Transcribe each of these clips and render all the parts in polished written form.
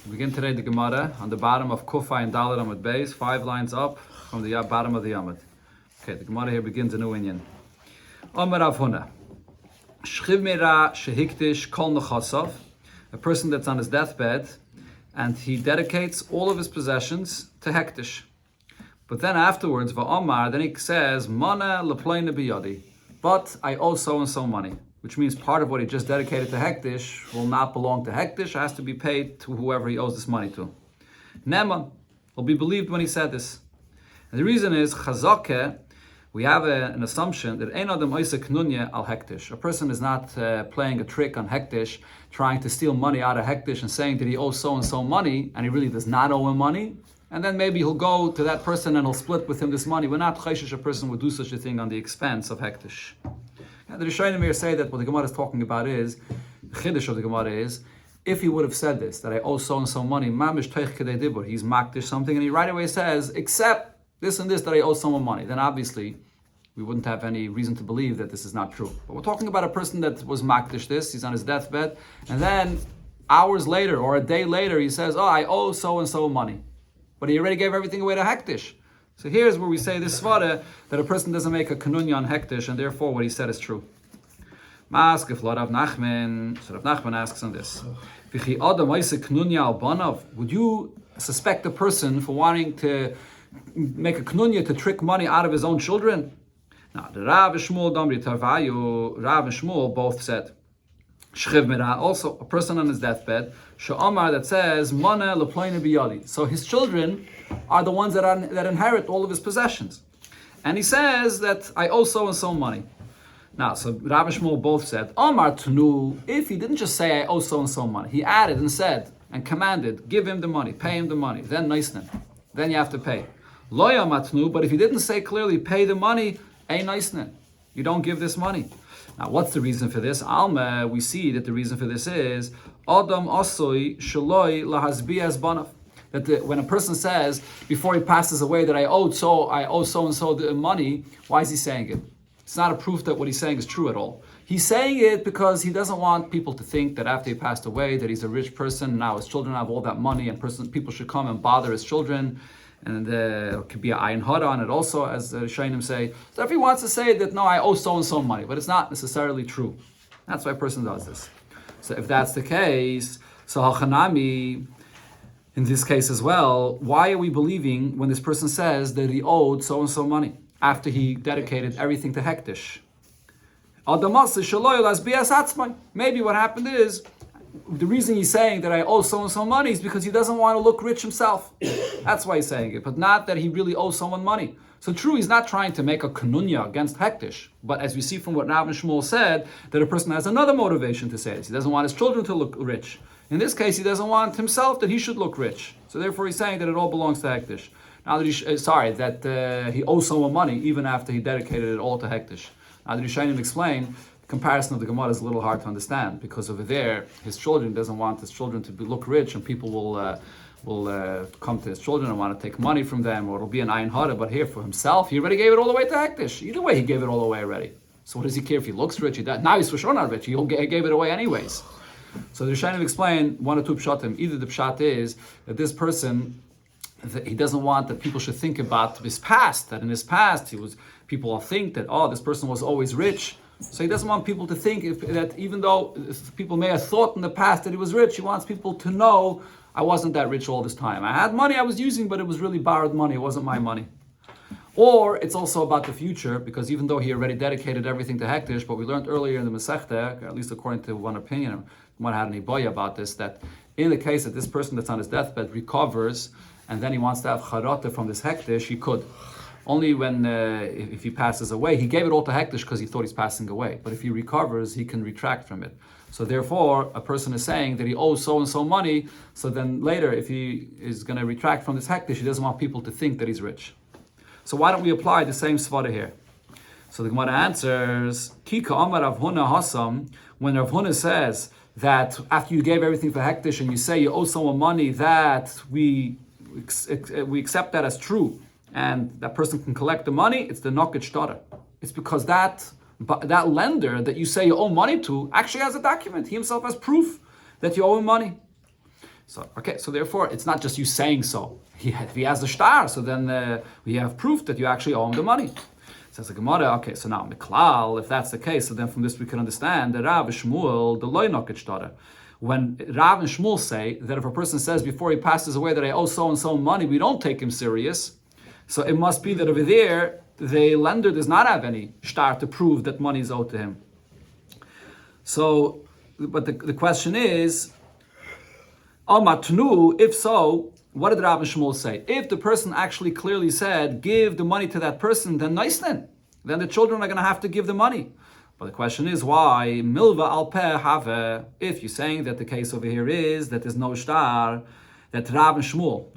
We begin today the Gemara on the bottom of Kufa and Dalet Amud Beis, 5 lines up from the bottom of the Amud. Okay, the Gemara here begins a new inyan. Omer Rav Huna, Shchiv Mira Shehiktish Kol Nechasav, a person that's on his deathbed, and he dedicates all of his possessions to Hektish. But then afterwards, Va'omar, then he says, Mana Leploine Biyadi, but I owe so and so money. Which means part of what he just dedicated to Hektish will not belong to Hektish, has to be paid to whoever he owes this money to. Neman will be believed when he said this. And the reason is, Chazakeh, we have an assumption that Ein Adam Oisa Knunya al Hektish. A person is not playing a trick on Hektish, trying to steal money out of Hektish and saying that he owes so and so money, and he really does not owe him money. And then maybe he'll go to that person and he'll split with him this money. We're not chayshish a person would do such a thing on the expense of Hektish. And the Rishonim here say that what the Gemara is talking about is, the Chiddush of the Gemara is, if he would have said this, that I owe so and so money, mamish teich kedei dibur, he's makdish something, and he right away says, except this and this, that I owe someone money, then obviously we wouldn't have any reason to believe that this is not true. But we're talking about a person that was makdish this, he's on his deathbed, and then hours later or a day later he says, oh, I owe so and so money. But he already gave everything away to Hektish. So here's where we say this svara, that a person doesn't make a kanunya on Hektish, and therefore what he said is true. Mask if Rav Nachman, so Rav Nachman asks on this. Would you suspect a person for wanting to make a knunya to trick money out of his own children? Now, the Rav and Shmuel both said, Shchiv Mira, also a person on his deathbed, Sha'amar, that says, Mana Leploine Biyadi. So his children are the ones that inherit all of his possessions. And he says that I owe so and so money. Now, so Rav and Shmuel both said, Omar Tunu, if he didn't just say I owe so and so money, he added and said and commanded, give him the money, pay him the money, then noisnin, then you have to pay. Loya matnu, but if he didn't say clearly, pay the money, ein noisnin, you don't give this money. Now, what's the reason for this? Alma, we see that the reason for this is Adam Osoi Shaloi Lahazbias Banaf. That when a person says before he passes away that I owe so and so the money, why is he saying it? It's not a proof that what he's saying is true at all. He's saying it because he doesn't want people to think that after he passed away that he's a rich person, now his children have all that money, and people should come and bother his children. And it could be an ayin hara on it also, as the Shainim say. So if he wants to say that, no, I owe so and so money, but it's not necessarily true. That's why a person does this. So if that's the case, so hachanami, in this case as well, why are we believing when this person says that he owed so and so money after he dedicated everything to Hektish? Maybe what happened is, the reason he's saying that I owe so and so money is because he doesn't want to look rich himself. That's why he's saying it, but not that he really owes someone money. So true, he's not trying to make a kanunya against Hektish, but as we see from what Rav and Shmuel said, that a person has another motivation to say this. He doesn't want his children to look rich. In this case, he doesn't want himself that he should look rich. So therefore he's saying that it all belongs to Hektish. Now that he owes someone money even after he dedicated it all to Hektish. Now the Rishonim explain, the comparison of the Gemara is a little hard to understand, because over there, his children doesn't want his children to look rich, and people will come to his children and want to take money from them, or it'll be an ayin hara. But here, for himself, he already gave it all the way to Hektish. Either way, he gave it all away already. So what does he care if he looks rich? Now he's for sure not rich. He gave it away anyways. So the Rishonim explain one or two pshatim. Either the pshat is that this person, that he doesn't want that people should think about his past, that in his past people will think that, oh, this person was always rich. So he doesn't want people to think that even though people may have thought in the past that he was rich, he wants people to know, I wasn't that rich all this time. I had money I was using, but it was really borrowed money. It wasn't my money. Or it's also about the future, because even though he already dedicated everything to Hektish, but we learned earlier in the Masechta, at least according to one opinion, one had an iboya about this, that in the case that this person that's on his deathbed recovers, and then he wants to have charata from this Hektish, he could. Only when, if he passes away, he gave it all to Hektish because he thought he's passing away. But if he recovers, he can retract from it. So therefore, a person is saying that he owes so and so money, so then later, if he is going to retract from this Hektish, he doesn't want people to think that he's rich. So why don't we apply the same svara here? So the Gemara answers, Kika Amar Rav Huna Hasam, when Rav Huna says that after you gave everything for Hektish and you say you owe someone money, that we accept that as true, and that person can collect the money, it's the Nokit Shtara. It's because that lender that you say you owe money to actually has a document. He himself has proof that you owe him money. So so therefore, it's not just you saying so. If he has the star, so then we have proof that you actually owe him the money. Says the Gemara, okay, so now Miklal, if that's the case, so then from this we can understand that Rav and Shmuel, the loy noket shtara. When Rav and Shmuel say that if a person says before he passes away that I owe so and so money, we don't take him serious. So it must be that over there, the lender does not have any shtar to prove that money is owed to him. So, but the question is, Amatnu, if so, what did Rav and Shmuel say? If the person actually clearly said, give the money to that person, then nice then. Then the children are going to have to give the money. But the question is why? Milva al peh have. If you're saying that the case over here is that there's no shtar, that Rav and Shmuel,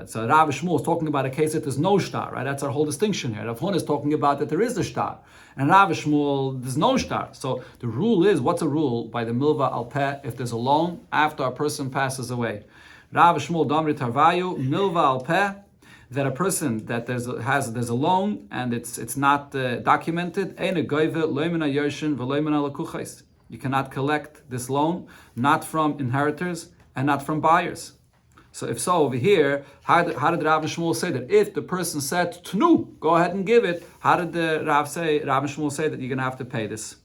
so Rav and Shmuel is talking about a case that there's no shtar, right? That's our whole distinction here. Rav Huna is talking about that there is a shtar. And Rav and Shmuel, there's no shtar. So the rule is, what's a rule by the Milva al peh if there's a loan after a person passes away? Rav and Shmuel damri tarvayu, Milva al peh, that a person that there's a loan and it's not documented, you cannot collect this loan, not from inheritors and not from buyers. So if so, over here, how did Rav and Shmuel say that if the person said tnu, go ahead and give it? How did Rav and Shmuel say that you're going to have to pay this?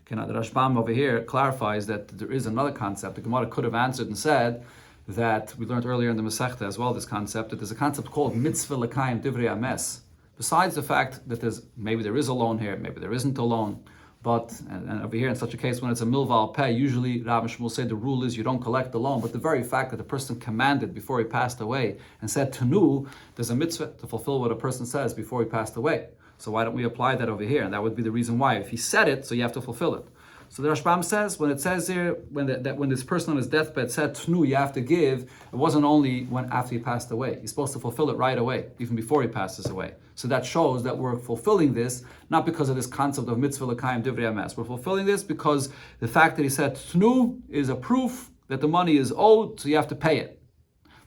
Okay, now the Rashbam over here clarifies that there is another concept. The Gemara could have answered and said that we learned earlier in the Masechta as well, this concept, that there's a concept called mitzvah l'kayim divrei ames. Besides the fact that maybe there is a loan here, maybe there isn't a loan, but, and over here in such a case when it's a milva al peh, usually Rav and Shmuel say the rule is you don't collect the loan, but the very fact that the person commanded before he passed away and said tanu, there's a mitzvah to fulfill what a person says before he passed away. So why don't we apply that over here? And that would be the reason why. If he said it, so you have to fulfill it. So the Rashbam says, when it says here, when this person on his deathbed said tnu, you have to give, it wasn't only when after he passed away. He's supposed to fulfill it right away, even before he passes away. So that shows that we're fulfilling this, not because of this concept of mitzvah l'kayim divrei ames. We're fulfilling this because the fact that he said tnu is a proof that the money is owed, so you have to pay it.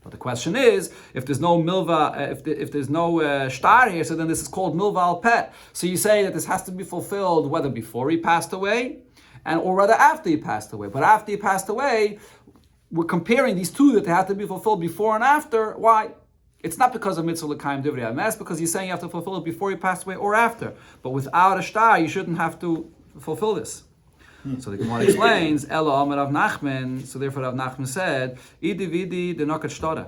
But the question is, if there's no milva, if there's no shtar here, so then this is called milva al peh. So you say that this has to be fulfilled whether before he passed away, or rather after he passed away. But after he passed away, we're comparing these two that they have to be fulfilled before and after. Why? It's not because of mitzvah l'kayim divrei ames, because he's saying you have to fulfill it before he passed away or after. But without a shtar, you shouldn't have to fulfill this. So the Gemara explains, Ela Amar Rav Nachman, so therefore Rav Nachman said, Idi vidi de nokat shtara.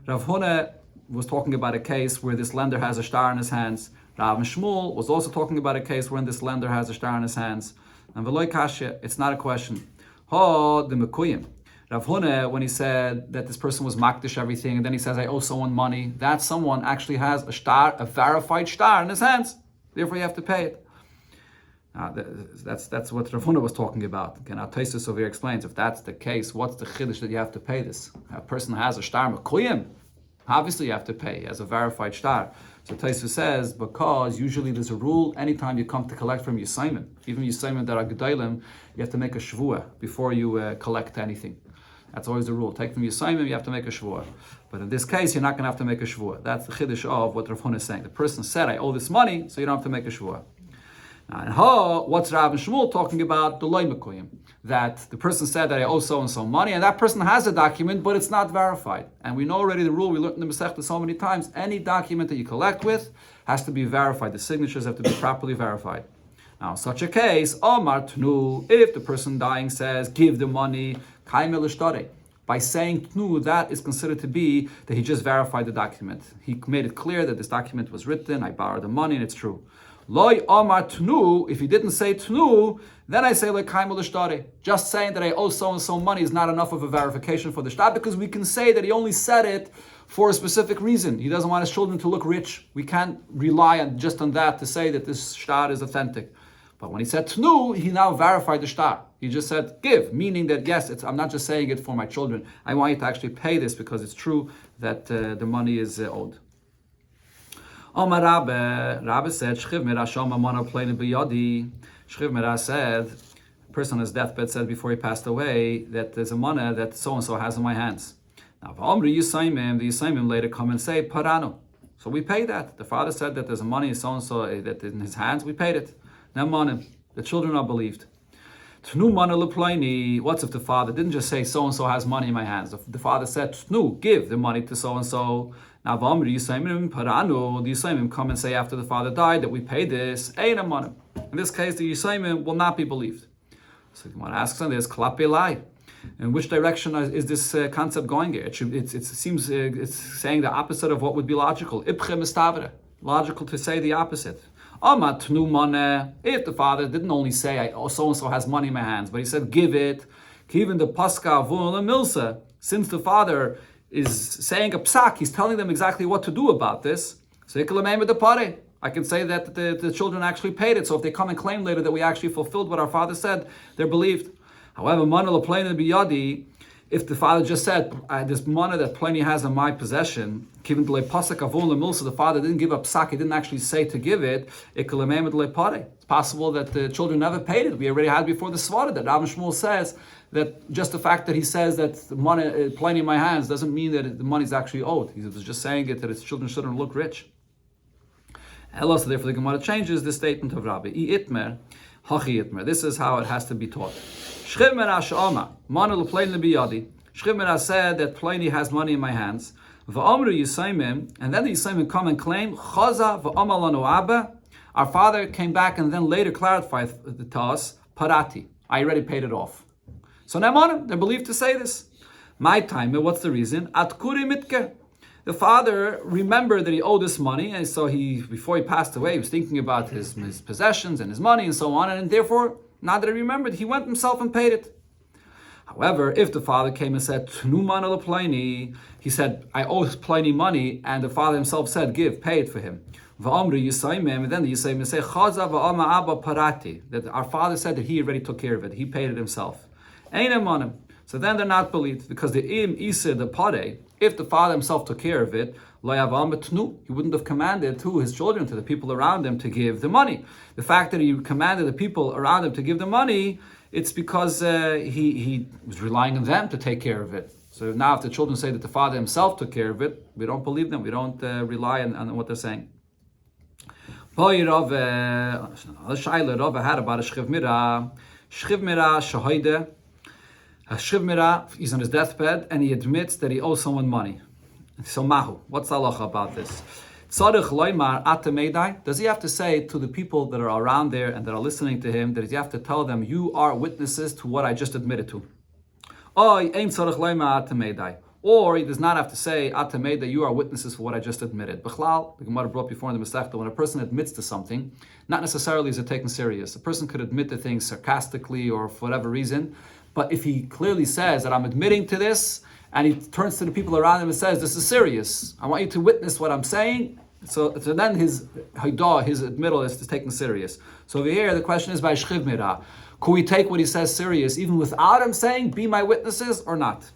Rav Huna was talking about a case where this lender has a shtar in his hands. Rav and Shmuel was also talking about a case when this lender has a shtar in his hands. And v'loy kashya, it's not a question. Ho de mekuyim. Rav Huna, when he said that this person was makdish everything, and then he says, I owe someone money, that someone actually has a shtar, a verified shtar in his hands. Therefore you have to pay it. That's what Rav Huna was talking about. Okay, now Tosfos over here explains, if that's the case, what's the chiddush that you have to pay this? A person has a shtar mekuyim, obviously you have to pay. He has a verified shtar. So Tosfos says, because usually there's a rule, anytime you come to collect from Yisayim, even Yisayim that are Gedolim, you have to make a shvuah before you collect anything. That's always the rule. Take from Yisayim, you have to make a shvuah. But in this case, you're not going to have to make a shvuah. That's the chiddush of what Rav Huna is saying. The person said, I owe this money, so you don't have to make a shvuah. Now, and what's Rav and Shmuel talking about? The loy mekuyim. That the person said that I owe so and so money, and that person has a document, but it's not verified. And we know already the rule, we learned in the Masechta so many times, any document that you collect with has to be verified. The signatures have to be properly verified. Now, in such a case, Omar Tnu, if the person dying says, give the money, kaimel ishtare. By saying Tnu, that is considered to be that he just verified the document. He made it clear that this document was written, I borrowed the money, and it's true. Loi Omar Tnu, if he didn't say Tnu, then I say Lekaimul Ishtare. Just saying that I owe so and so money is not enough of a verification for the shtar, because we can say that he only said it for a specific reason. He doesn't want his children to look rich. We can't rely on that to say that this shtar is authentic. But when he said Tnu, he now verified the shtar. He just said give, meaning that yes, I'm not just saying it for my children. I want you to actually pay this because it's true that the money is owed. Omar Rabbe said, Shchiv Mera Shoma Mona Plein B'Yadi. Shchiv Mera said, a person on his deathbed said before he passed away that there's a money that so-and-so has in my hands. Now, V'Omri Yisayimim, the Yisayimim later come and say, Paranu. So we pay that. The father said that there's a money so-and-so that in his hands, we paid it. Now, money, the children are believed. Tnu mana leplaini. What's if the father didn't just say so and so has money in my hands? The father said, Tnu, give the money to so and so. Now Vamri Yisaimim Paranu, the Yisaimim come and say after the father died that we paid this. Ein money. In this case, the Yisaimim will not be believed. So the Gemara asks on this, Klape Lai. In which direction is this concept going here? It seems it's saying the opposite of what would be logical. Ipche mistavere. Logical to say the opposite. If the father didn't only say, oh, so-and-so has money in my hands, but he said, give it. Even the paska v'ula milsa. Since the father is saying a psak, he's telling them exactly what to do about this. So I can say that the children actually paid it. So if they come and claim later that we actually fulfilled what our father said, they're believed. However, if the father just said, this money that Pliny has in my possession, the father didn't give up psak, he didn't actually say to give it, it's possible that the children never paid it. We already had before the Svara that Rav Shmuel says that just the fact that he says that the money Pliny in my hands doesn't mean that the money is actually owed. He was just saying it that his children shouldn't look rich. So therefore the Gemara changes the statement of Rabbi. This is how it has to be taught. Shchivmera said that Pliny has money in my hands. And then the Yisaimim come and claim, our father came back and then later clarified to us, Parati, I already paid it off. So now they're believed to say this. My time, what's the reason? Atkuri mitke. The father remembered that he owed this money, and so before he passed away, he was thinking about his possessions and his money and so on, and therefore, now that he remembered, he went himself and paid it. However, if the father came and said, he said, I owe Pliny money, and the father himself said, pay it for him. And then the Yisayim say, that our father said that he already took care of it, he paid it himself. So then they're not believed, because the pare, if the father himself took care of it, he wouldn't have commanded to his children, to the people around him, to give the money. The fact that he commanded the people around him to give the money, it's because he was relying on them to take care of it. So now if the children say that the father himself took care of it, we don't believe them, we don't rely on what they're saying. Rav had about a Shchiv Mira. Shchiv Mira Shahoide. Shchiv Mira, he's on his deathbed and he admits that he owes someone money. So Mahu, what's the halacha about this? Does he have to say to the people that are around there and that are listening to him, that he have to tell them, you are witnesses to what I just admitted to? Or he does not have to say, that you are witnesses for what I just admitted. The Gemara brought before in the Masechta, when a person admits to something, not necessarily is it taken serious. A person could admit to things sarcastically or for whatever reason, but if he clearly says that I'm admitting to this, and he turns to the people around him and says, this is serious, I want you to witness what I'm saying, so then his admittal is taken serious. So over here, the question is by Shchiv Mira, could we take what he says serious, even without him saying, be my witnesses, or not?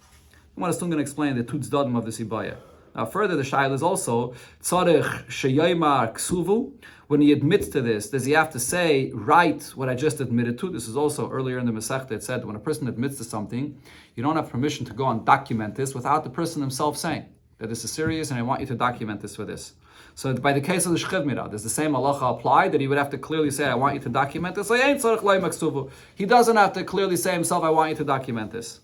I'm still going to explain the Tutz Dadim of the Sibaya. Now further, the Shail is also, Tzarech Sheyayimar Ksuvu, when he admits to this, does he have to say, write what I just admitted to? This is also earlier in the Masechta, it said, when a person admits to something, you don't have permission to go and document this without the person himself saying that this is serious and I want you to document this for this. So by the case of the Shchiv Mira, does the same halacha apply, that he would have to clearly say, I want you to document this? He doesn't have to clearly say himself, I want you to document this.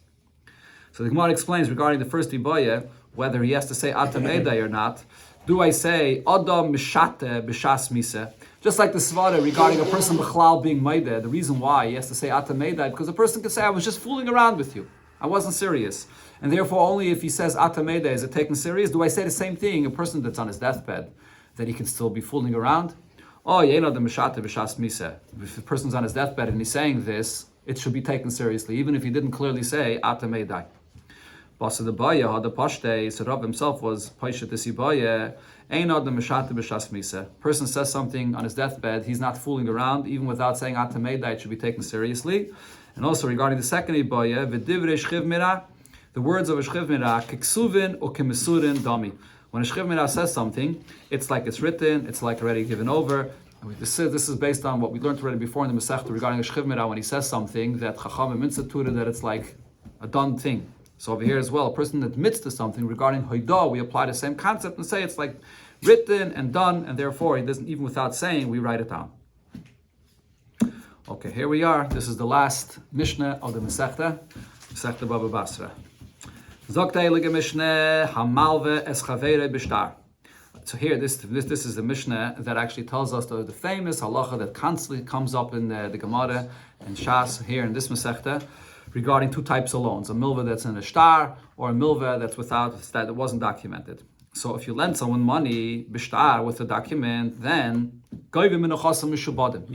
So the Gemara explains regarding the first Ibaya, whether he has to say Atamedai or not. Do I say Adam Mishate B'Shas Mise? Just like the Svara regarding a person B'chlal being Maida, the reason why he has to say Atamedai, because a person can say, I was just fooling around with you. I wasn't serious. And therefore only if he says Atamedai is it taken serious. Do I say the same thing, a person that's on his deathbed, that he can still be fooling around? Oh, Yena the Mishate B'Shas Mise. If the person's on his deathbed and he's saying this, it should be taken seriously, even if he didn't clearly say Atamedai. Basa the Baya had the Pashte, so Rav himself was Paishat the Sibaya. Ein Adam Mishate B'Shas Mise. Person says something on his deathbed, he's not fooling around, even without saying Atamedai, it should be taken seriously. And also regarding the second Ibaya, V'divrei Shchiv Mira, the words of a Shchiv Mira, Kiksuvin or Kimesurin Dami. When a Shchiv Mira says something, it's like it's written, it's like already given over. This is based on what we learned already before in the Masechta regarding a Shchiv Mira, when he says something that Chachamim instituted that it's like a done thing. So over here as well, a person admits to something regarding Hoidah, we apply the same concept and say it's like written and done, and therefore he doesn't, even without saying, we write it down. Okay, here we are. This is the last Mishnah of the Masechta Bava Basra. Zogt Eilige Mishnah Hamalve es Chavere Bishtar. So here, this is the Mishnah that actually tells us the famous halacha that constantly comes up in the Gemara and Shas here in this Masechta regarding two types of loans: a milva that's in a shtar or a milva that's that wasn't documented. So if you lend someone money bishtar with a document, then you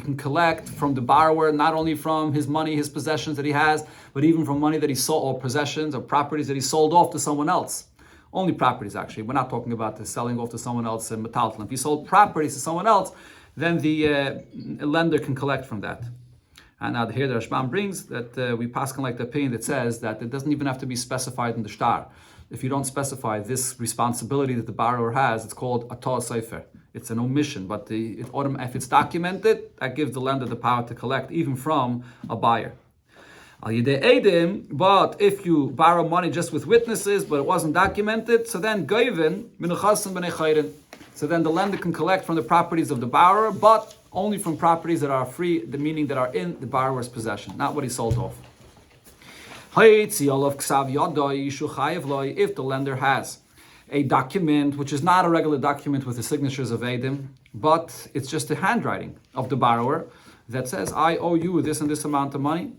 can collect from the borrower not only from his money, his possessions that he has, but even from money that he sold, or possessions or properties that he sold off to someone else. Only properties, actually. We're not talking about the selling off to someone else in metaltalin. If he sold properties to someone else, then the lender can collect from that. And now here the Rashbam brings that we pass on like the opinion that says that it doesn't even have to be specified in the shtar. If you don't specify this responsibility that the borrower has, it's called a ta'ah sefer. It's an omission, but if it's documented, that gives the lender the power to collect even from a buyer. But if you borrow money just with witnesses, but it wasn't documented, so then so then the lender can collect from the properties of the borrower, but only from properties that are free, meaning that are in the borrower's possession, not what he sold off. If the lender has a document which is not a regular document with the signatures of Eidim, but it's just the handwriting of the borrower that says, I owe you this and this amount of money.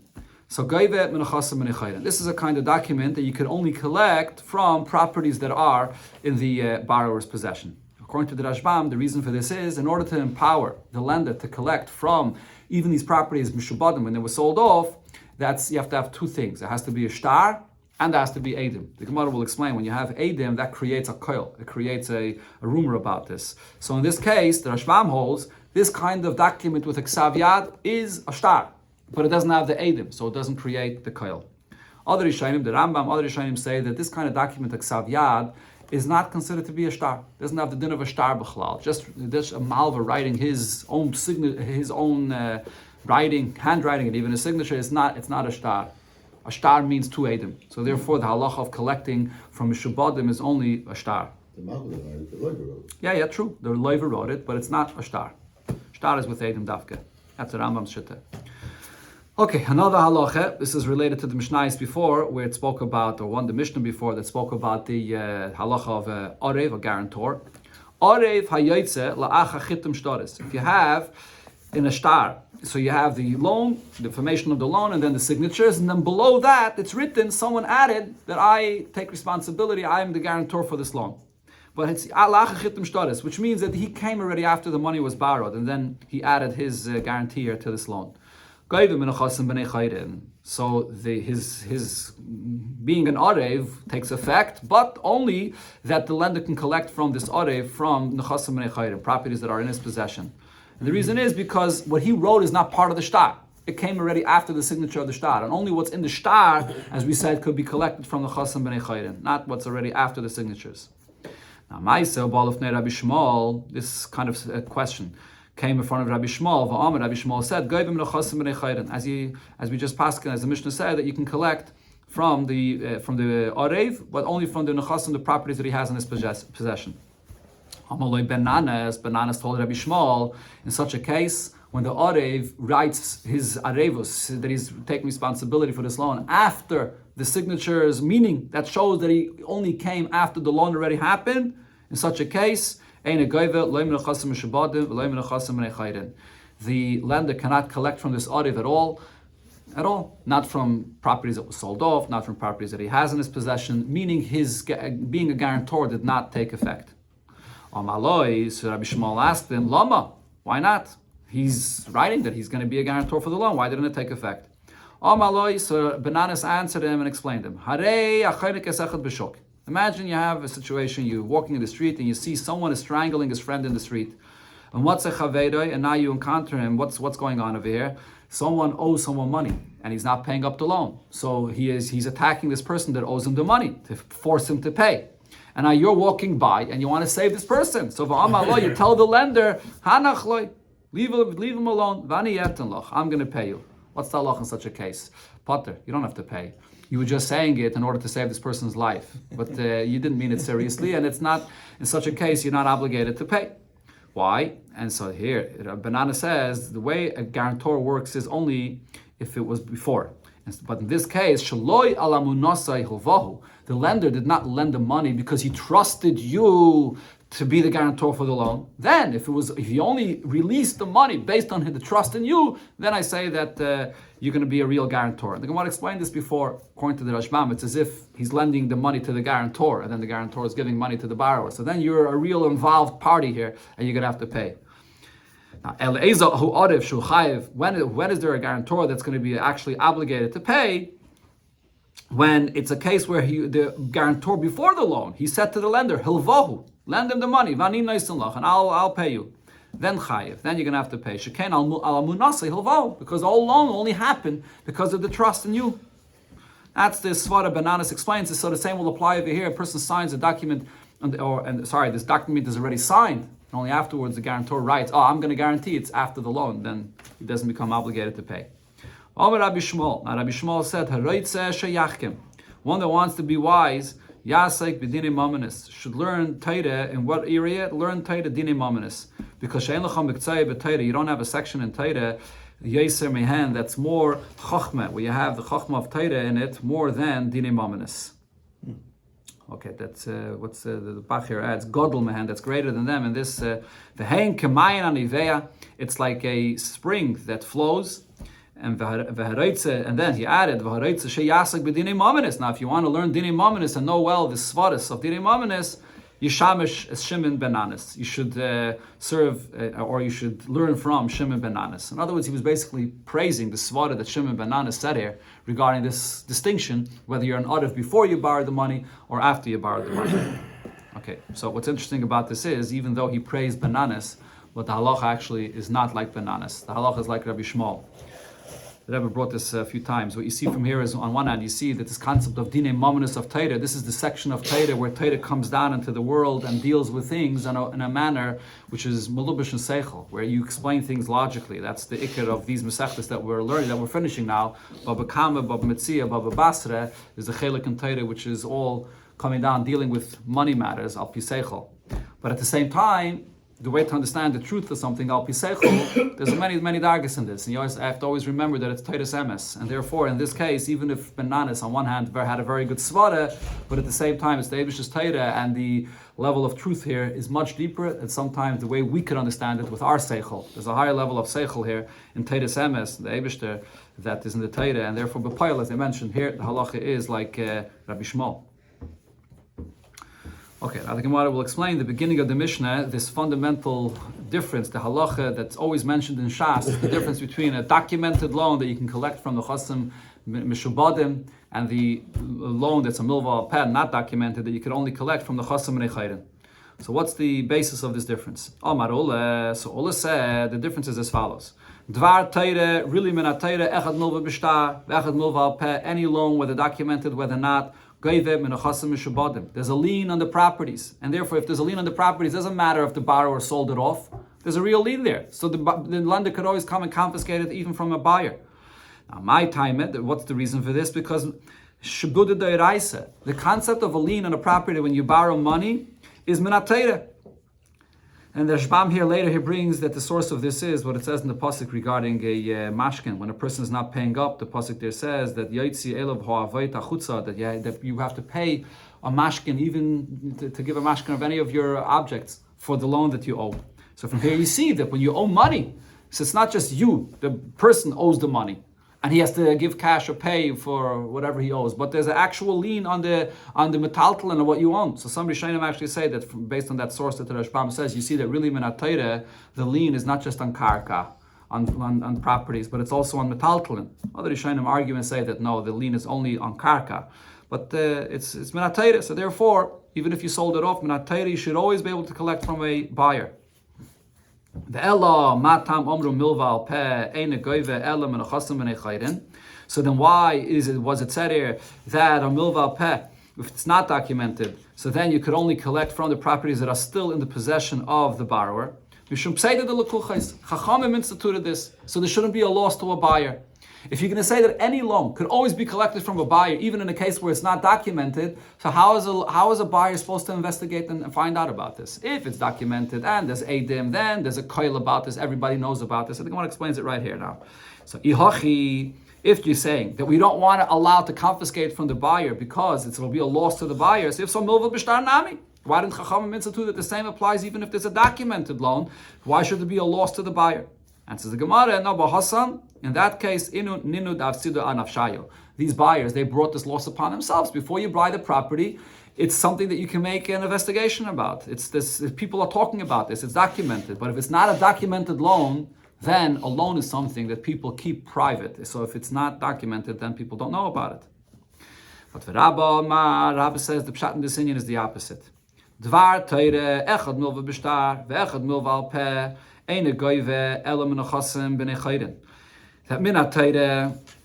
So this is a kind of document that you can only collect from properties that are in the borrower's possession. According to the Rashbam, the reason for this is in order to empower the lender to collect from even these properties mishubadim when they were sold off. You have to have two things. It has to be a shtar and it has to be Eidim. The Gemara will explain when you have Eidim, that creates a koil. It creates a rumor about this. So in this case, the Rashbam holds this kind of document with a ksav yad is a shtar, but it doesn't have the Eidim, so it doesn't create the koil. Other Rishonim, the Rambam, other Rishonim say that this kind of document, a ksav yad, is not considered to be a shtar. It doesn't have the din of a shtar b'chlal. Just a malva writing his own writing, handwriting, and even a signature it's not a shtar. A shtar means two eidim. So therefore the halacha of collecting from a shubadim is only a shtar. The malva wrote it, the loiva wrote it. Yeah, true. The loiva wrote it, but it's not a shtar. Shtar is with eidim dafka. That's a Rambam's shitta. Okay, another halacha. This is related to the Mishnayos before, where it spoke about, or the Mishnah before that spoke about the halacha of orev, a guarantor. Orev hayotze la'acha chitim shtaris. If you have in a shtar, so you have the loan, the information of the loan, and then the signatures, and then below that, it's written, someone added that I take responsibility, I am the guarantor for this loan. But it's alacha chitim shtaris, which means that he came already after the money was borrowed, and then he added his guarantor to this loan. So his being an orev takes effect, but only that the lender can collect from this orev from nechasim b'nei chayrim, properties that are in his possession. And the reason is because what he wrote is not part of the shtar. It came already after the signature of the shtar, and only what's in the shtar, as we said, could be collected from the nechasim b'nei chayrim, not what's already after the signatures. Now, Ma'aseh b'alofnei Rabbi Shmuel, this kind of question came in front of Rabbi Shmuel. Rabbi Shmuel said, as we just passed, as the Mishnah said, that you can collect from the orev, but only from the nechasim, the properties that he has in his possession. Benanas told Rabbi Shmuel, in such a case, when the orev writes his arevus, that he's taking responsibility for this loan after the signatures, meaning that shows that he only came after the loan already happened, in such a case, the lender cannot collect from this orev at all, not from properties that were sold off, not from properties that he has in his possession, meaning his being a guarantor did not take effect. So Rabbi Shmuel asked him, Lama, why not? He's writing that he's going to be a guarantor for the loan. Why didn't it take effect? So Benanas answered him and explained him. Imagine you have a situation, you're walking in the street and you see someone is strangling his friend in the street. And now you encounter him, what's going on over here? Someone owes someone money and he's not paying up the loan. So he's attacking this person that owes him the money to force him to pay. And now you're walking by and you want to save this person. So you tell the lender, leave him alone. I'm going to pay you. What's the halach in such a case? Potter, you don't have to pay. You were just saying it in order to save this person's life, but you didn't mean it seriously, and it's not, in such a case, you're not obligated to pay. Why? And so here, Banana says the way a guarantor works is only if it was before. But in this case, Shaloi alamunasai hilvahu. The lender did not lend the money because he trusted you to be the guarantor for the loan. Then, if he only released the money based on the trust in you, then I say that you're going to be a real guarantor. The Gemara explained this before. According to the Rashbam, it's as if he's lending the money to the guarantor, and then the guarantor is giving money to the borrower. So then you're a real involved party here, and you're going to have to pay. Now, when is there a guarantor that's going to be actually obligated to pay? When it's a case where the guarantor before the loan, he said to the lender, Hilvahu, lend him the money, and I'll pay you. Then chayiv, then you're going to have to pay. Shekain al munasei hilvahu, because all loan only happened because of the trust in you. That's the Svara Bananas explains it. So the same will apply over here. A person signs a document, this document is already signed, and only afterwards the guarantor writes, I'm going to guarantee it's after the loan. Then he doesn't become obligated to pay. Rabbi Shmuel said, one that wants to be wise, Yasek b'dinei mamanis, should learn Torah in what area? Learn Torah dinei mamanis, because she'en lecham b'ktzai b'Torah, you don't have a section in Torah Yeser mehen that's more chokhmah, where you have the chokhmah of Torah in it more than dinei mamanis. Okay, that's what's the Bach here adds godel mehen, that's greater than them. And this the hein kemayin aniveya, it's like a spring that flows. And then he added, now if you want to learn dinei mamanis and know well the svaris of dinei mamanis, Yishamish es Shimon ben Anis. You should or you should learn from Shimon ben Anis. In other words, he was basically praising the svara that Shimon ben Anis said here regarding this distinction, whether you're an Arif before you borrowed the money or after you borrowed the money. Okay, so what's interesting about this is, even though he praised ben Anis, but the halacha actually is not like ben Anis. The halacha is like Rabbi Shmuel. The Rebbe brought this a few times. What you see from here is, on one hand, you see that this concept of dinei mamanis of Torah, this is the section of Torah where Torah comes down into the world and deals with things in a manner which is melubash and seichel, where you explain things logically. That's the ikar of these mesechtas that we're learning, that we're finishing now. Bava Kama, Bava Metzia, Bava Basra is the chelik in Torah, which is all coming down, dealing with money matters, al pi seichel. But at the same time, the way to understand the truth of something, al pi seichel, there's many dargas in this, and you always have to always remember that it's Titus emes, and therefore in this case, even if Ben Nanis on one hand had a very good svara, but at the same time it's the Eibish's Torah, and the level of truth here is much deeper, and sometimes the way we could understand it with our seichel, there's a higher level of seichel here in Titus emes, the Eibishter, that is in the Torah, and therefore b'payil, as I mentioned here, the halacha is like Rabbi Shmuel. Okay, now the Gemara will explain the beginning of the Mishnah, this fundamental difference, the halacha that's always mentioned in Shas, the difference between a documented loan that you can collect from the Chosim Mishubadim and the loan that's a milva pad, not documented, that you can only collect from the Chosim Nechayrin. So what's the basis of this difference? Omar Ule, so Ule said the difference is as follows. Dvar Teire, really mina Teire, echad milva b'shtar, echad milva peh, any loan, whether documented, whether not, there's a lien on the properties, and therefore if there's a lien on the properties, it doesn't matter if the borrower sold it off, there's a real lien there. So the lender could always come and confiscate it even from a buyer. Now my time, what's the reason for this? Because the concept of a lien on a property when you borrow money is minatayra. And the Rashbam here later he brings that the source of this is what it says in the pasuk regarding a mashkin. When a person is not paying up, the pasuk there says that yaitzi elav ha'avayt achutza, that you have to pay a mashkin, even to give a mashkin of any of your objects for the loan that you owe. So from here you see that when you owe money, so it's not just you, the person owes the money, and he has to give cash or pay for whatever he owes. But there's an actual lien on the metaltal and what you own. So some Rishonim actually say that based on that source that the Rashbam says, you see that really minat Torah, the lien is not just on karka, on properties, but it's also on metaltal. Other Rishonim argue and say that no, the lien is only on karka. But it's minat Torah. So therefore, even if you sold it off, minat Torah, you should always be able to collect from a buyer. The Ella matam omru milval pe eine goyve ella min achasim min echayrin. So then why was it said here that a milval pe, if it's not documented, so then you could only collect from the properties that are still in the possession of the borrower? Mishum pseida de lekuchais. Chachamim instituted this, so there shouldn't be a loss to a buyer. If you're going to say that any loan could always be collected from a buyer, even in a case where it's not documented, so how is a buyer supposed to investigate and find out about this? If it's documented and there's Eidim, then there's a koil about this, everybody knows about this. I think Gemara explains it right here now. So, ihachi, if you're saying that we don't want to allow to confiscate from the buyer because it will be a loss to the buyer, so if so, milva b'shtar nami. Why didn't Chachamim institute that the same applies even if there's a documented loan? Why should there be a loss to the buyer? Answers the Gemara, no, Hassan. In that case, these buyers, they brought this loss upon themselves. Before you buy the property, it's something that you can make an investigation about. It's this. People are talking about this. It's documented. But if it's not a documented loan, then a loan is something that people keep private. So if it's not documented, then people don't know about it. But for Rabba says the pshat in this inyan is the opposite. Dvar teire echad milva b'shtar ve'echad milva al peh. That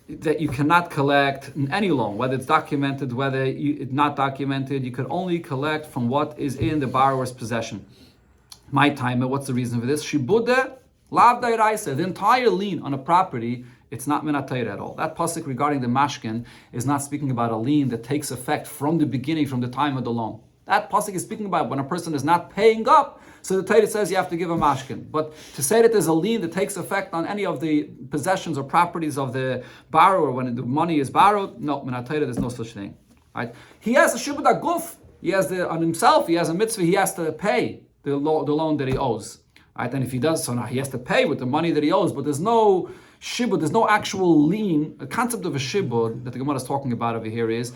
that you cannot collect in any loan, whether it's documented, whether it's not documented, you could only collect from what is in the borrower's possession. My time, what's the reason for this? Shibude lav dairaisa, the entire lien on a property, it's not minatayra at all. That pasuk regarding the mashkin is not speaking about a lien that takes effect from the beginning, from the time of the loan. That pasuk is speaking about when a person is not paying up. So the Torah says you have to give a mashkin. But to say that there's a lien that takes effect on any of the possessions or properties of the borrower when the money is borrowed, no, in Torah there's no such thing. Right? He has a shibud aguf. He has on himself. He has a mitzvah. He has to pay the loan that he owes. Right? And if he does so, now he has to pay with the money that he owes. But there's no shibud. There's no actual lien. The concept of a shibud that the Gemara is talking about over here is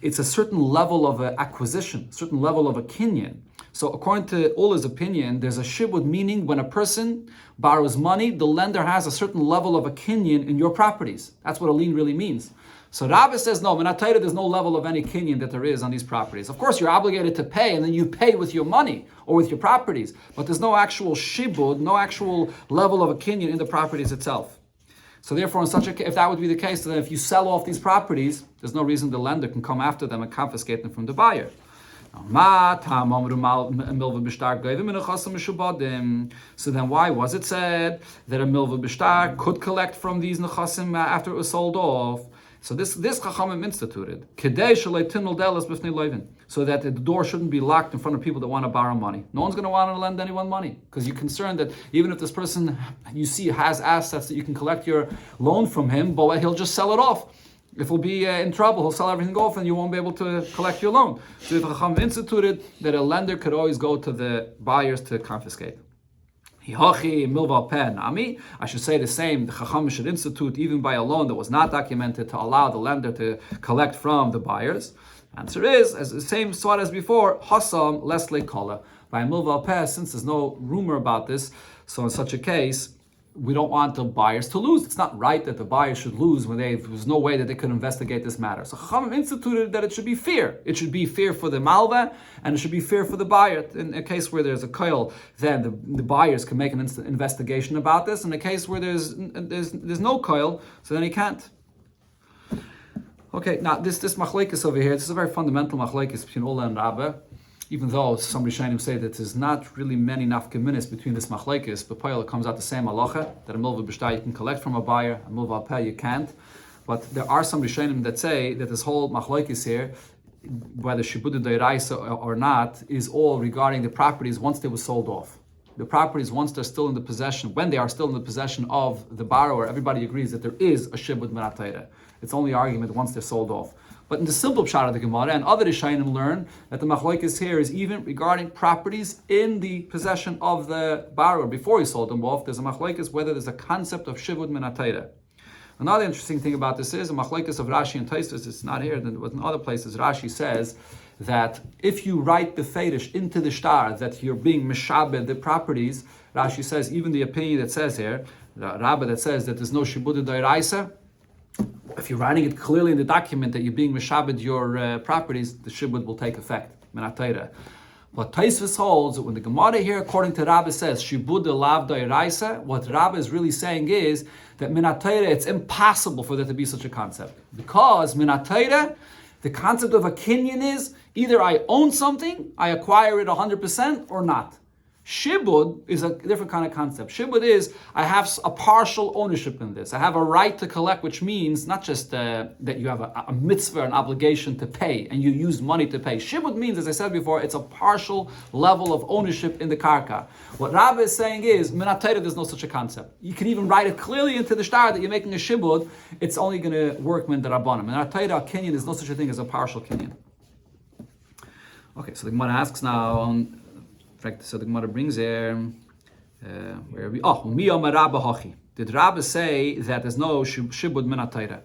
it's a certain level of acquisition, a certain level of a kinyan. So according to Ulla's opinion, there's a shibud, meaning when a person borrows money, the lender has a certain level of a kinyan in your properties. That's what a lien really means. So Rabbi says, no, Minatayra, there's no level of any kinyan that there is on these properties. Of course, you're obligated to pay, and then you pay with your money or with your properties. But there's no actual shibud, no actual level of a kinyan in the properties itself. So therefore, if that would be the case, then if you sell off these properties, there's no reason the lender can come after them and confiscate them from the buyer. So then why was it said that a milva b'shtar could collect from these nechasim after it was sold off? So this Chachamim instituted so that the door shouldn't be locked in front of people that want to borrow money. No one's going to want to lend anyone money because you're concerned that even if this person you see has assets that you can collect your loan from him, but he'll just sell it off. If he'll be in trouble, he'll sell everything off and you won't be able to collect your loan. So the Chacham instituted that a lender could always go to the buyers to confiscate. I should say the same. The Chacham should institute even by a loan that was not documented to allow the lender to collect from the buyers. Answer is, as the same sort as before, Hassam Leslie Kola. By Milva Peh, since there's no rumor about this, so in such a case, we don't want the buyers to lose. It's not right that the buyers should lose when there's no way that they could investigate this matter. So Chachamim instituted that it should be fair. It should be fair for the malva, and it should be fair for the buyer. In a case where there's a koil, then the buyers can make an investigation about this. In a case where there's no koil, so then he can't. Okay, now this machlekes over here, this is a very fundamental machlekes between Ola and Rabba. Even though some Rishonim say that there's not really many nafkeminis between this machlekes, but Poyel comes out the same halacha, that a milva b'shtar you can collect from a buyer, a milva peh you can't. But there are some Rishonim that say that this whole machlekes here, whether shibud d'oraisa or not, is all regarding the properties once they were sold off. The properties once they're still in the possession, when they are still in the possession of the borrower, everybody agrees that there is a shibud minatayra. It's only argument once they're sold off. But in the simple pshat of the Gemara, and other Rishonim learn that the machlokes here is even regarding properties in the possession of the borrower before he sold them off. There's a machlokes whether there's a concept of shivud min hatayra. Another interesting thing about this is a machlokes of Rashi and Tosfos. It's not here, but in other places Rashi says that if you write the fetish into the shtar that you're being mishabed the properties, Rashi says even the opinion that says here, the Rabba that says that there's no shibud d'oraisa. If you're writing it clearly in the document that you're being mishabed your properties, the shibud will take effect. Minatayra. But Tosfos holds that when the Gemara here, according to Rabbi, says shibud lav d'oraisa, what Rabbi is really saying is that minatayra, it's impossible for there to be such a concept because minatayra, the concept of a kinyan is either I own something, I acquire it 100% or not. Shibud is a different kind of concept. Shibud is, I have a partial ownership in this. I have a right to collect, which means not just that you have a mitzvah, an obligation to pay, and you use money to pay. Shibud means, as I said before, it's a partial level of ownership in the karka. What Rabbi is saying is, Minat Torah, there's no such a concept. You can even write it clearly into the shtar that you're making a shibud. It's only going to work min derabanan. Minat Torah, kinyan, there's no such a thing as a partial kinyan. Okay, so the Gemara asks now, so the Gemara brings there, where are we? Miyom Rabba Hachi. Did Rabba say that there's no shibud Minat Torah?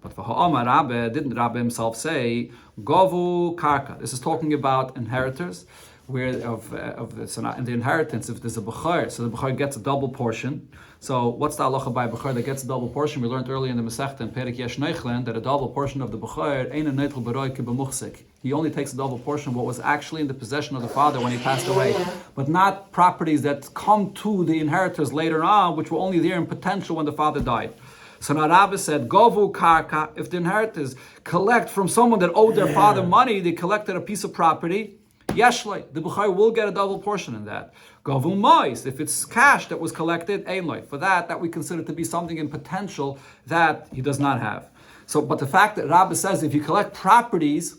But for Ha'amar Rabba, didn't Rabba himself say, Govu Karka? This is talking about inheritors, where in the inheritance, if there's a Bechor, so the Bechor gets a double portion. So what's the halacha by a Bechor that gets a double portion? We learned earlier in the Masechta in Perek Yesh Neichlen that a double portion of the Bechor ain't a neichel beroi kibemuchsik. He only takes a double portion of what was actually in the possession of the father when he passed away, but not properties that come to the inheritors later on, which were only there in potential when the father died. So now Rabbi said, Govu Karka, if the inheritors collect from someone that owed their father money, they collected a piece of property, Yeshlei, the Bechor will get a double portion in that. Gavu Mois, if it's cash that was collected, Einloi. For that we consider to be something in potential that he does not have. So, but the fact that Rabbi says if you collect properties,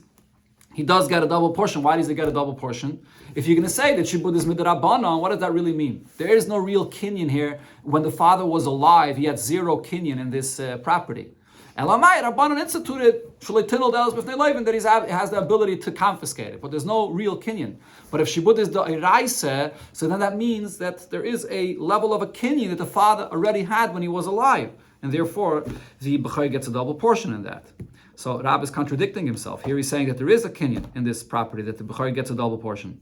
he does get a double portion. Why does he get a double portion? If you're going to say that Shibud is midrabanan, what does that really mean? There is no real kinyan here. When the father was alive, he had zero kinyan in this property. Elamai, Rabbanan instituted that he has the ability to confiscate it, but there's no real kinyan. But if Shibud is the Iraisa, so then that means that there is a level of a kinyan that the father already had when he was alive, and therefore the Bechor gets a double portion in that. So Rab is contradicting himself. Here he's saying that there is a kinyan in this property, that the Bechor gets a double portion.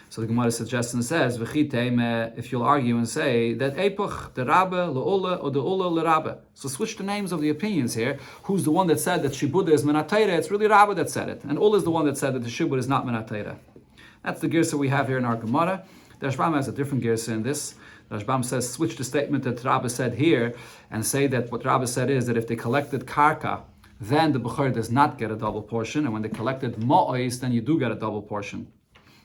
So the Gemara suggests and says, if you'll argue and say that Epoch, the Rabbe, Le'ula, or the Ula, LeRabbe. So switch the names of the opinions here. Who's the one that said that Shibud is Minat Torah? It's really Rabbe that said it. And Ula is the one that said that the Shibud is not Minat Torah. That's the girsa we have here in our Gemara. The Rashbam has a different girsa in this. The Rashbam says, switch the statement that Rabbe said here and say that what Rabbe said is that if they collected Karka, then the Bechor does not get a double portion. And when they collected Ma'ois, then you do get a double portion.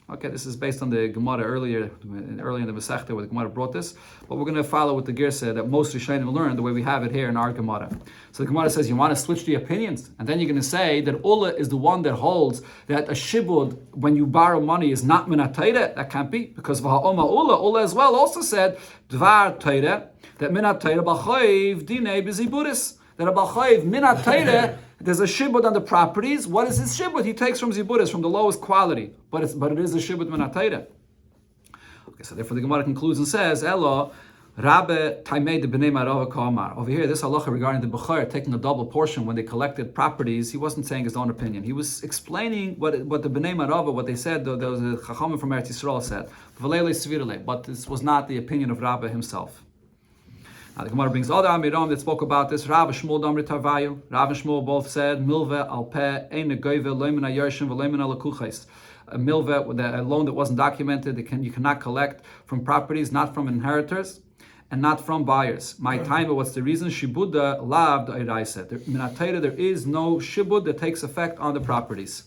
Okay, this is based on the Gemara earlier in the Masechta where the Gemara brought this, but we're going to follow with the Girsa that most Rishonim learned the way we have it here in our Gemara. So the Gemara says you want to switch the opinions, and then you're going to say that Ula is the one that holds that a shibud when you borrow money is not Minat Torah. That can't be, because V'ha'oma Ula as well also said Dvar Torah, that Minat Torah b'chayiv dinei b'ziburis, that a b'chayiv Minat Torah. There's a shibud on the properties. What is his shibud? He takes from ziburis, from the lowest quality. But it is a shibud Minat Torah. Okay, so therefore the Gemara concludes and says, Elo, Rabbe Taimei de Bnei Marava Kamar. Over here, this halacha regarding the Bechor taking a double portion when they collected properties, he wasn't saying his own opinion. He was explaining what the Bnei Marava, what they said, there was a Chachamim from Eretz Yisrael said. But this was not the opinion of Rabbe himself. Now the Gemara brings other Amiram that spoke about this. Rav and Shmuel Damri Tarvayu. Rav and Shmuel both said, Milve al peh, ein negoive, loimen ha-yershin, v'loimen ha-lekuchais. A milve, a loan that wasn't documented, you cannot collect from properties, not from inheritors, and not from buyers. My time, what's the reason? Shibuda lav da'iraisa. Minat Torah, there is no shibud that takes effect on the properties.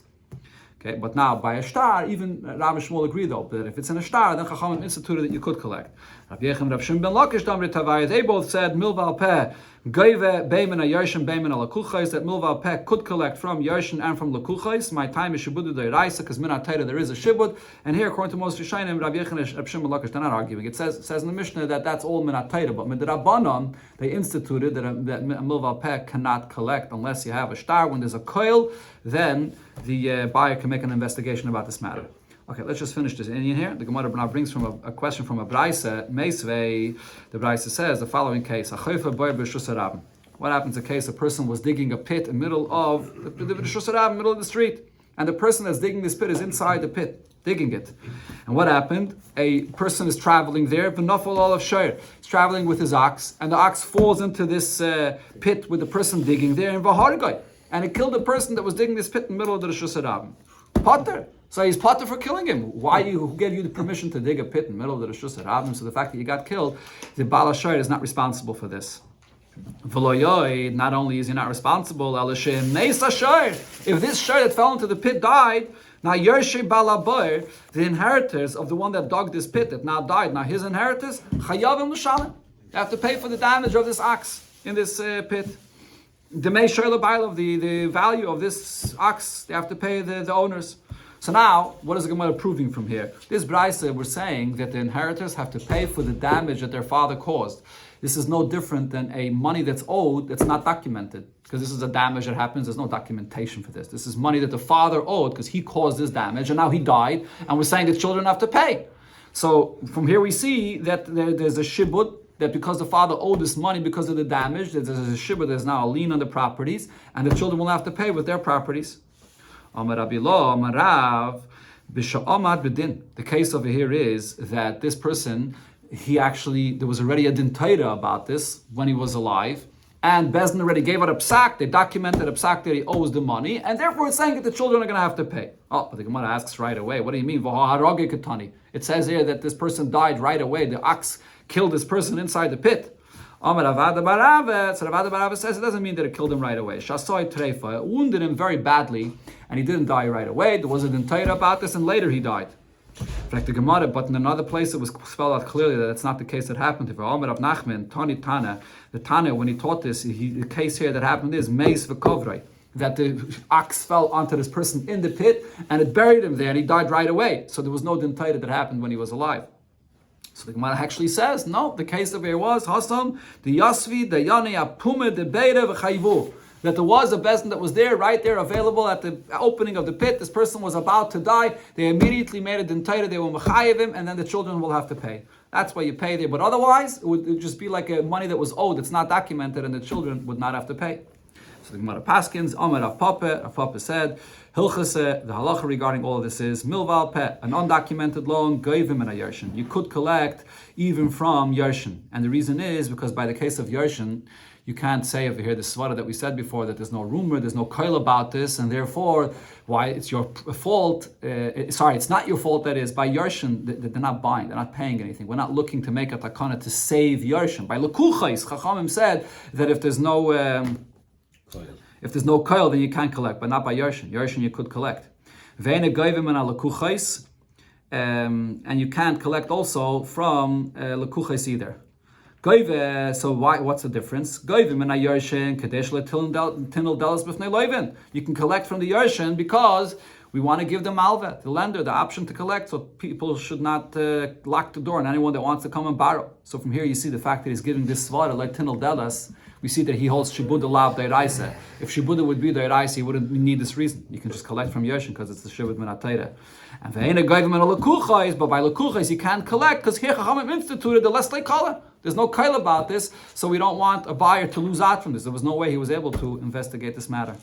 Okay, but now by a star, even Rav and Shmuel agree though that if it's in a star, then Chachamim instituted that you could collect. Rav Yechim, Rav Shimon ben Lakish, Damri Tavayah, they both said milval peh, geive beimen a yershin beimen a lakuchais, that milval peh could collect from yershin and from lakuchais. My time is shibudu deiraisa, because Minat Torah there is a shibud. And here, according to most Rishonim, Rav Yechim and Rav Shimon ben Lakish, they're not arguing. It says in the Mishnah that that's all Minat Torah, but midrabanan they instituted that milval peh cannot collect unless you have a star. When there's a coil, then the buyer can make an investigation about this matter. Okay, let's just finish this Indian here. The Gemara now brings from a question from a Braisa. Meisvei, the Braisa says the following case: what happens in case a person was digging a pit in the middle of middle of the street, and the person that's digging this pit is inside the pit, digging it. And what happened? A person is traveling there, v'nafal olav shayr. He's traveling with his ox, and the ox falls into this pit with the person digging there, and v'hargai. And it killed the person that was digging this pit in the middle of the Rishus Harabim. Potter. So he's potter for killing him. Who gave you the permission to dig a pit in the middle of the Rishus Harabim? So the fact that you got killed, the Baal HaShayr is not responsible for this. V'loyoy, not only is he not responsible, if this shayr that fell into the pit died, Now, Yershe Balaboy, the inheritors of the one that dug this pit, that now died, now his inheritors, Chayavim L'Shalem. They have to pay for the damage of this ox in this pit. The the value of this ox, they have to pay the owners. So now, what is the Gemara proving from here? This Braisa, we're saying that the inheritors have to pay for the damage that their father caused. This is no different than a money that's owed that's not documented. Because this is a damage that happens, there's no documentation for this. This is money that the father owed because he caused this damage and now he died, and we're saying the children have to pay. So from here we see that there's a shibud, that because the father owed this money because of the damage, there's a shibud, there's now a lien on the properties, and the children will have to pay with their properties. Amar Rabbi Lo, Amar Rav, B'sha'amad b'din. The case over here is that this person, there was already a din Torah about this when he was alive, and Bezdin already gave out a psak, they documented a psak that he owes the money, and therefore it's saying that the children are going to have to pay. Oh, but the Gemara asks right away, what do you mean? It says here that this person died right away, the ox killed this person inside the pit. So Ravada Barava says it doesn't mean that it killed him right away. Shasoi Treifa, it wounded him very badly, and he didn't die right away. There was a din Torah about this, and later he died. In fact, the Gemara, but in another place it was spelled out clearly that it's not the case that happened to Omer of Nachman, Tani Tana, the Tana, when he taught this, the case here that happened is Meis V'Kovrei, that the ox fell onto this person in the pit, and it buried him there, and he died right away. So there was no din Torah that happened when he was alive. So the Gemara actually says, no, the case of here was Hasam, the Yasvi, the Yane Apume, the Beira, V'Chayvu. That there was a bezdin that was there, right there, available at the opening of the pit. This person was about to die. They immediately made a din Torah, they will mechayev him, and then the children will have to pay. That's why you pay there. But otherwise, it would just be like a money that was owed. It's not documented, and the children would not have to pay. So the Gemara Paskins, Amar Rav Papa said, Hilchase, the halacha regarding all of this is milval peh, an undocumented loan, goivim and a yershin. You could collect even from yershin, and the reason is because by the case of yershin, you can't say over here the svara that we said before that there's no rumor, there's no koil about this, and therefore why it's your fault. It's not your fault. That is by yershin, they're not buying, they're not paying anything. We're not looking to make a takana to save yershin. By lekuchais, Chachamim said that if there's no koil, then you can't collect, but not by yershin. Yershin you could collect. Ve'ene goivim and lekuchais, and you can't collect also from lekuchais either. So what's the difference? You can collect from the Yershin because we want to give the malva, the lender, the option to collect, so people should not lock the door on anyone that wants to come and borrow. So from here you see the fact that he's giving this svara like tinel delas. We see that he holds shibuda lav deiraisa. If shibuda would be deiraisa, he wouldn't need this reason. You can just collect from Yershin because it's the shibud min atayra. And ve'ena goyim and lekuchais, but by lekuchais you can't collect because here Chachamim instituted the less kala. There's no kail about this, so we don't want a buyer to lose out from this. There was no way he was able to investigate this matter.